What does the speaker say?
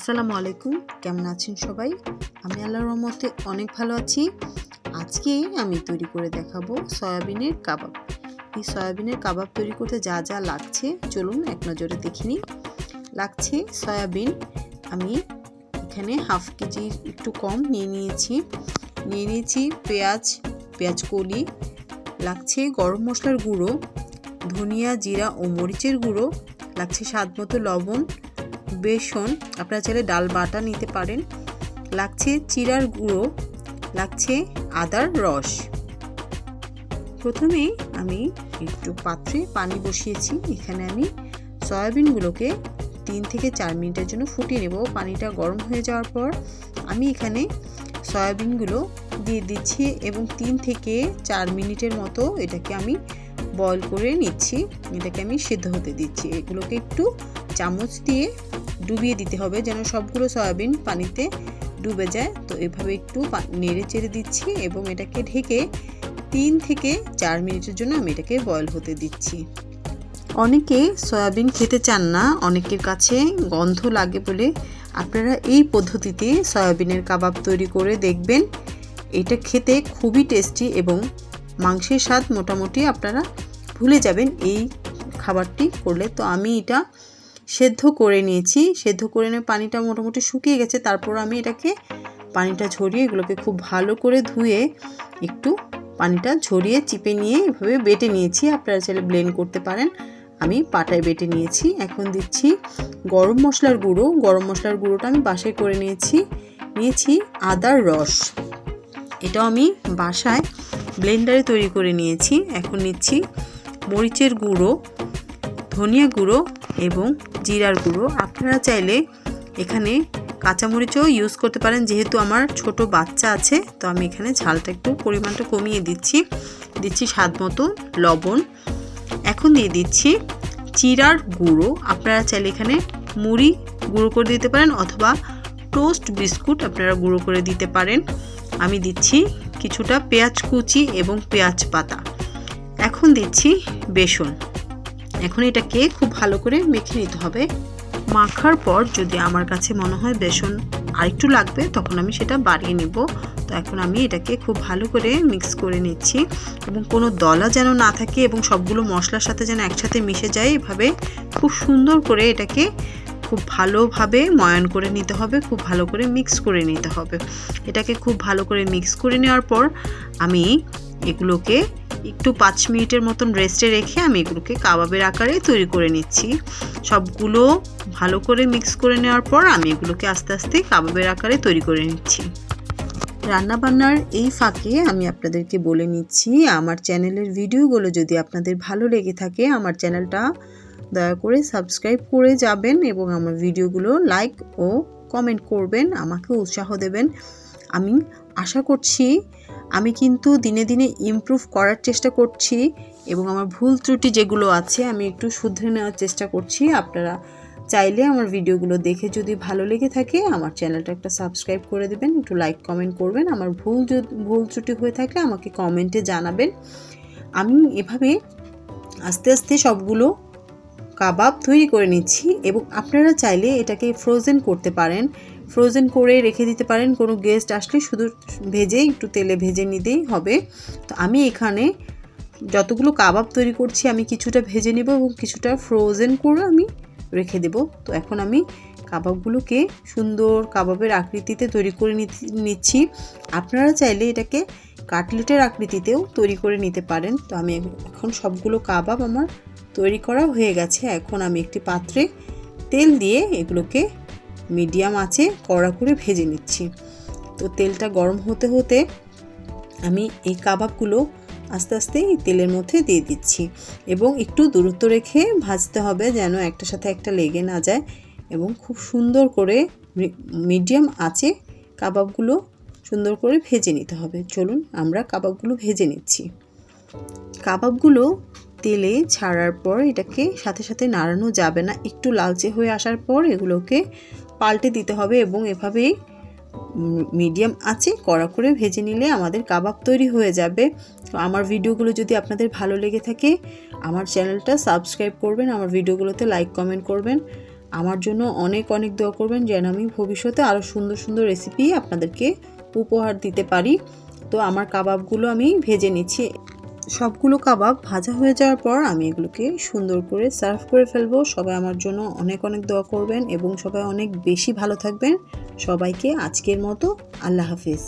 আসসালামু আলাইকুম, কেমন আছেন সবাই? আমি আল্লাহর রহমতে অনেক ভালো আছি। আজকে আমি তৈরি করে দেখাবো সয়াবিনের কাবাব। এই সয়াবিনের কাবাব তৈরি করতে যা যা লাগছে চলুন এক নজরে দেখে নিই। লাগছে সয়াবিন, আমি এখানে হাফ কেজির একটু কম নিয়ে নিয়েছি পেঁয়াজ কলি, লাগছে গরম মশলার গুঁড়ো, ধনিয়া, জিরা ও মরিচের গুঁড়ো, লাগছে স্বাদ মতো লবণ, বেসন, আপনারা চাইলে ডাল বাটা নিতে পারেন, লাগছে জিরার গুঁড়ো, লাগছে আদার রস। প্রথমে আমি একটু পাত্রে পানি বসিয়েছি। এখানে আমি সয়াবিনগুলোকে 3 থেকে 4 মিনিটের জন্য ফুটিয়ে নেব। পানিটা গরম হয়ে যাওয়ার পর আমি এখানে সয়াবিনগুলো দিয়ে দিচ্ছি এবং 3 থেকে 4 মিনিটের মতো এটাকে আমি বয়ল করে নিচ্ছি। এটাকে আমি সিদ্ধ হতে দিচ্ছি। এগুলোকে একটু চামচ দিয়ে ডুবিয়ে দিতে হবে যেন সবগুলো সয়াবিন পানিতে ডুবে যায়। তো এভাবে একটু নেড়ে চেড়ে দিচ্ছি এবং এটাকে ঢেকে 3 থেকে 4 মিনিটের জন্য আমি এটাকে বয়ল হতে দিচ্ছি। অনেকে সয়াবিন খেতে চান না, অনেকের কাছে গন্ধ লাগে বলে আপনারা এই পদ্ধতিতে সয়াবিনের কাবাব তৈরি করে দেখবেন। এটা খেতে খুবই টেস্টি এবং মাংসের স্বাদ মোটামুটি আপনারা ভুলে যাবেন এই খাবারটি করলে। তো আমি এটা সেদ্ধ করে নিয়েছি। সেদ্ধ করে নিয়ে পানিটা মোটামুটি শুকিয়ে গেছে। তারপর আমি এটাকে পানিটা ঝরিয়ে এগুলোকে খুব ভালো করে ধুয়ে একটু পানিটা ঝরিয়ে চিপে নিয়ে এভাবে বেটে নিয়েছি। আপনারা চাইলে ব্লেন্ড করতে পারেন, আমি পাটায় বেটে নিয়েছি। এখন দিচ্ছি গরম মশলার গুঁড়ো। গরম মশলার গুঁড়োটা আমি বাসায় করে নিয়েছি আদার রস, এটাও আমি বাসায় ব্লেন্ডারে তৈরি করে নিয়েছি। এখন নিচ্ছি মরিচের গুঁড়ো, ধনিয়া গুঁড়ো এবং জিরার গুঁড়ো। আপনারা চাইলে এখানে কাঁচামরিচও ইউজ করতে পারেন, যেহেতু আমার ছোট বাচ্চা আছে তো আমি এখানে ঝালটা একটু পরিমাণটা কমিয়ে দিচ্ছি স্বাদ মতো লবণ। এখন দিয়ে দিচ্ছি জিরার গুঁড়ো। আপনারা চাইলে এখানে মুড়ি গুঁড়ো করে দিতে পারেন অথবা টোস্ট বিস্কুট আপনারা গুঁড়ো করে দিতে পারেন। আমি দিচ্ছি কিছুটা পেঁয়াজ কুচি এবং পেঁয়াজ পাতা। এখন দিচ্ছি বেসন। এখন এটাকে খুব ভালো করে মেখে নিতে হবে। মাখার পর যদি আমার কাছে মনে হয় বেসন আরেকটু লাগবে তখন আমি সেটা বাড়িয়ে নেব। তো এখন আমি এটাকে খুব ভালো করে মিক্স করে নিচ্ছি এবং কোনো দলা যেন না থাকে এবং সবগুলো মশলার সাথে যেন একসাথে মিশে যায়। এভাবে খুব সুন্দর করে এটাকে খুব ভালোভাবে ময়ান করে নিতে হবে, খুব ভালো করে মিক্স করে নিতে হবে। এটাকে খুব ভালো করে মিক্স করে নেওয়ার পর আমি এগুলোকে একটু 5 মিনিটের মতন রেস্টে রেখে আমি এগুলোকে কাবাবের আকারে তৈরি করে নিচ্ছি। সবগুলো ভালো করে মিক্স করে নেওয়ার পর আমি এগুলোকে আস্তে আস্তে কাবাবের আকারে তৈরি করে নিচ্ছি। রান্নাবান্নার এই ফাঁকে আমি আপনাদেরকে বলে নিচ্ছি, আমার চ্যানেলের ভিডিওগুলো যদি আপনাদের ভালো লেগে থাকে আমার চ্যানেলটা দয়া করে সাবস্ক্রাইব করে যাবেন এবং আমার ভিডিওগুলো লাইক ও কমেন্ট করবেন, আমাকে উৎসাহ দেবেন। আমি আশা করছি আমি কিন্তু দিনে দিনে ইমপ্রুভ করার চেষ্টা করছি এবং আমার ভুল ত্রুটি যেগুলো আছে আমি একটু শুধরে নেওয়ার চেষ্টা করছি। আপনারা চাইলে আমার ভিডিওগুলো দেখে যদি ভালো লেগে থাকে আমার চ্যানেলটা একটা সাবস্ক্রাইব করে দেবেন, একটু লাইক কমেন্ট করবেন। আমার ভুল ত্রুটি হয়ে থাকলে আমাকে কমেন্টে জানাবেন। আমি এভাবে আস্তে আস্তে সবগুলো কাবাব তৈরি করে নিচ্ছি এবং আপনারা চাইলে এটাকে ফ্রোজেন করতে পারেন, ফ্রোজেন করে রেখে দিতে পারেন। কোনো গেস্ট আসলে শুধু একটু তেলে ভেজে নিতেই হবে। তো আমি এখানে যতগুলো কাবাব তৈরি করছি আমি কিছুটা ভেজে নেব এবং কিছুটা ফ্রোজেন করে আমি রেখে দেব। তো এখন আমি কাবাবগুলোকে সুন্দর কাবাবের আকৃতিতে তৈরি করে নিচ্ছি। আপনারা চাইলে এটাকে কাটলেটের আকৃতিতেও তৈরি করে নিতে পারেন। তো আমি এখন সবগুলো কাবাব আমার তৈরি করা হয়ে গেছে। এখন আমি একটি পাত্রে তেল দিয়ে এগুলোকে মিডিয়াম আঁচে কড়া করে ভেজে নিচ্ছি। তো তেলটা গরম হতে হতে আমি এই কাবাবগুলো আস্তে আস্তে এই তেলের মধ্যে দিয়ে দিচ্ছি এবং একটু দূরত্ব রেখে ভাজতে হবে যেন একটার সাথে একটা লেগে না যায় এবং খুব সুন্দর করে মিডিয়াম আঁচে কাবাবগুলো সুন্দর করে ভেজে নিতে হবে। চলুন আমরা কাবাবগুলো ভেজে নিচ্ছি। কাবাবগুলো তেলে ছাড়ার পর এটাকে সাথে সাথে নাড়ানো যাবে না, একটু লালচে হয়ে আসার পর এগুলোকে পাল্টে দিতে হবে এবং এভাবেই মিডিয়াম আঁচে কড়া করে ভেজে নিলে আমাদের কাবাব তৈরি হয়ে যাবে। তো আমার ভিডিওগুলো যদি আপনাদের ভালো লেগে থাকে আমার চ্যানেলটা সাবস্ক্রাইব করবেন, আমার ভিডিওগুলোতে লাইক কমেন্ট করবেন। আমার জন্য অনেক অনেক দোয়া করবেন যেন আমি ভবিষ্যতে আরও সুন্দর সুন্দর রেসিপি আপনাদেরকে উপহার দিতে পারি। তো আমার কাবাবগুলো আমি ভেজে নিচ্ছি। সবগুলো কাবাব ভাজা হয়ে যাওয়ার পর আমি এগুলোকে সুন্দর করে সার্ভ করে ফেলবো। সবাই আমার জন্য অনেক অনেক দোয়া করবেন এবং সবাই অনেক বেশি ভালো থাকবেন। সবাইকে আজকের মতো আল্লাহ হাফিজ।